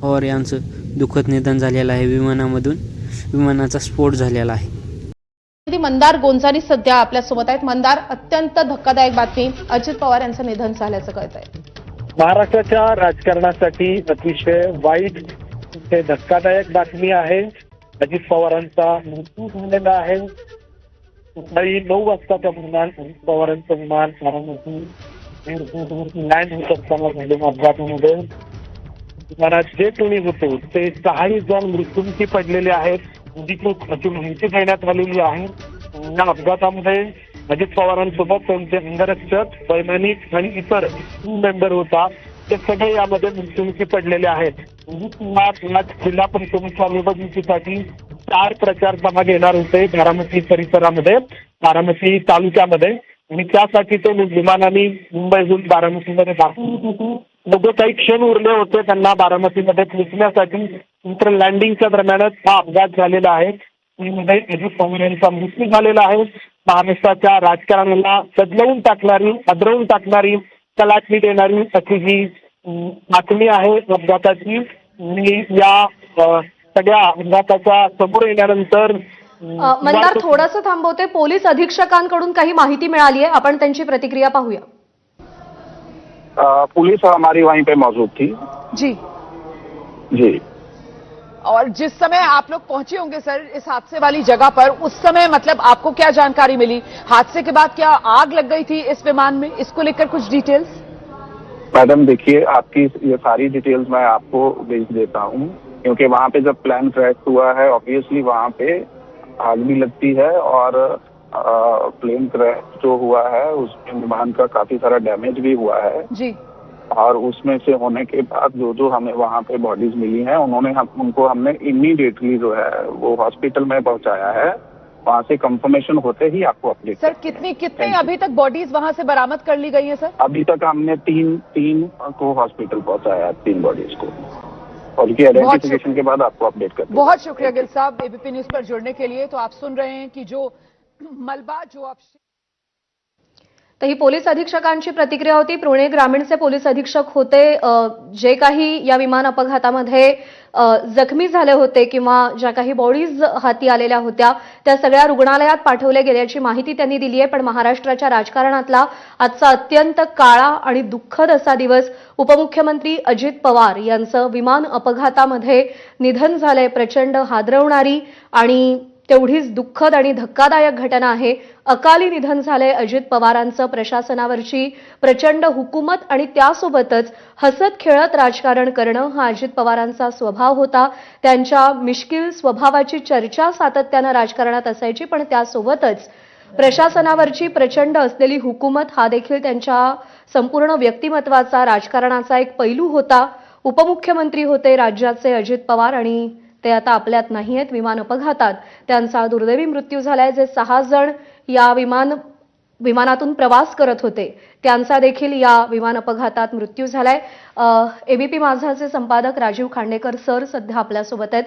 पवार यांचं दुःखद निधन झालेलं आहे. विमानाचा स्फोट झालेला आहे. मंदार गोंजानी सध्या आपल्यासोबत आहेत. मंदार, अत्यंत धक्कादायक बातमी, अजित पवार यांचं निधन झाल्याचं कळतंय. महाराष्ट्राच्या राजकारणासाठी अतिशय वाईट ते धक्कादायक बातमी आहे. अजित पवारांचा मृत्यू झालेला आहे. सकाळी 9 वाजताच्या दरम्यान अजित पवारांचं विमान बारामती एअरपोर्टवरती लँड होत असताना झालेल्या अपघातामध्ये विमानात जे कोणी होते ते 6 जण मृत्युमुखी पडलेले आहेत. अशी माहिती देण्यात आलेली आहे. या अपघातामध्ये अजित पवारांसोबत त्यांचे अंगरक्षक, वैमानिक आणि इतर मेंबर होता, ते सगळे यामध्ये मृत्युमुखी पडलेले आहेत. अजित पवार आज जिल्हा परिषदेच्या निवडणुकीसाठी 4 प्रचार सभा घेणार होते बारामती परिसरामध्ये, बारामती तालुक्यामध्ये, आणि त्यासाठी ते विमानाने मुंबईहून बारामतीमध्ये दाखल होते. दोघं काही क्षण उरले होते त्यांना बारामतीमध्ये पोहोचण्यासाठी, नंतर लँडिंगच्या दरम्यानच हा अपघात झालेला आहे. यामध्ये अजित पवार यांचा मृत्यू झालेला आहे. महाराष्ट्राच्या राजकारणाला बदलवून टाकणारी, हादरवून टाकणारी, कलाटणी देणारी अशी ही बातमी आहे अपघाताची. आणि या सगळ्या अपघाताच्या समोर येण्यानंतर मंदार, थोडंसं थांबवते. पोलीस अधीक्षकांकडून काही माहिती मिळाली आहे, आपण त्यांची प्रतिक्रिया पाहूया. पुलिस हमारी वहीं पे मौजूद थी जी जी। और जिस समय आप लोग पहुंचे होंगे सर इस हादसे वाली जगह पर, उस समय मतलब आपको क्या जानकारी मिली? हादसे के बाद क्या आग लग गई थी इस विमान में? इसको लेकर कुछ डिटेल्स? मैडम देखिए, आपकी ये सारी डिटेल्स मैं आपको भेज देता हूँ, क्योंकि वहाँ पे जब प्लेन क्रैश हुआ है ऑब्वियसली वहाँ पे आग भी लगती है, और प्लेन क्रैश जो हुआ है उसमें विमान का काफी सारा डैमेज भी हुआ है जी। और उसमें से होने के बाद जो हमें वहाँ पे बॉडीज मिली हैं, उनको हमने इमीडिएटली जो है वो हॉस्पिटल में पहुंचाया है। वहाँ से कंफर्मेशन होते ही आपको अपडेट। सर कितने अभी तक बॉडीज वहाँ से बरामद कर ली गई हैं सर? अभी तक हमने तीन को हॉस्पिटल पहुंचाया, 3 बॉडीज को, और उनकी आइडेंटिफिकेशन के बाद आपको अपडेट कर दूंगा। बहुत शुक्रिया गिल साहब एबीपी न्यूज पर जुड़ने के लिए। तो आप सुन रहे हैं कि जो मलबा जो आप तर ही पोलीस अधीक्षकांची प्रतिक्रिया होती. पुणे ग्रामीणचे पोलीस अधीक्षक होते. जे काही या विमान अपघातामध्ये जखमी झाले होते किंवा ज्या काही बॉडीज हाती आलेल्या होत्या त्या सगळ्या रुग्णालयात पाठवल्या गेल्याची माहिती त्यांनी दिली आहे. पण महाराष्ट्राच्या राजकारणातला आजचा अत्यंत काळा आणि दुःखद असा दिवस, उपमुख्यमंत्री अजित पवार यांचं विमान अपघातामध्ये निधन झालंय. प्रचंड हादरवणारी आणि तेवढीच दुःखद आणि धक्कादायक घटना आहे. अकाली निधन झालंय अजित पवारांचं. प्रशासनावरची प्रचंड हुकूमत आणि त्यासोबतच हसत खेळत राजकारण करणं हा अजित पवारांचा स्वभाव होता. त्यांच्या मिश्किल स्वभावाची चर्चा सातत्यानं राजकारणात असायची, पण त्यासोबतच प्रशासनावरची प्रचंड असलेली हुकूमत हा देखील त्यांच्या संपूर्ण व्यक्तिमत्वाचा, राजकारणाचा एक पैलू होता. उपमुख्यमंत्री होते राज्याचे अजित पवार, आणि ते आता आपल्यात नाही आहेत. विमान अपघातात त्यांचा दुर्दैवी मृत्यू झालाय. जे 6 जण या विमानातून प्रवास करत होते त्यांचा देखील या विमान अपघातात मृत्यू झालाय. एबीपी माझाचे संपादक राजीव खांडेकर सर सध्या आपल्यासोबत आहेत.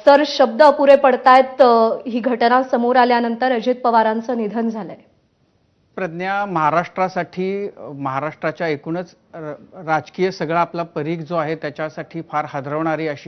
सर, शब्द अपुरे पडतायत ही घटना समोर आल्यानंतर. अजित पवारांचं निधन झालंय. प्रज्ञा, महाराष्ट्रासाठी, महाराष्ट्राच्या एकूणच राजकीय सगळा आपला परीघ जो आहे त्याच्यासाठी फार हादरवणारी अशी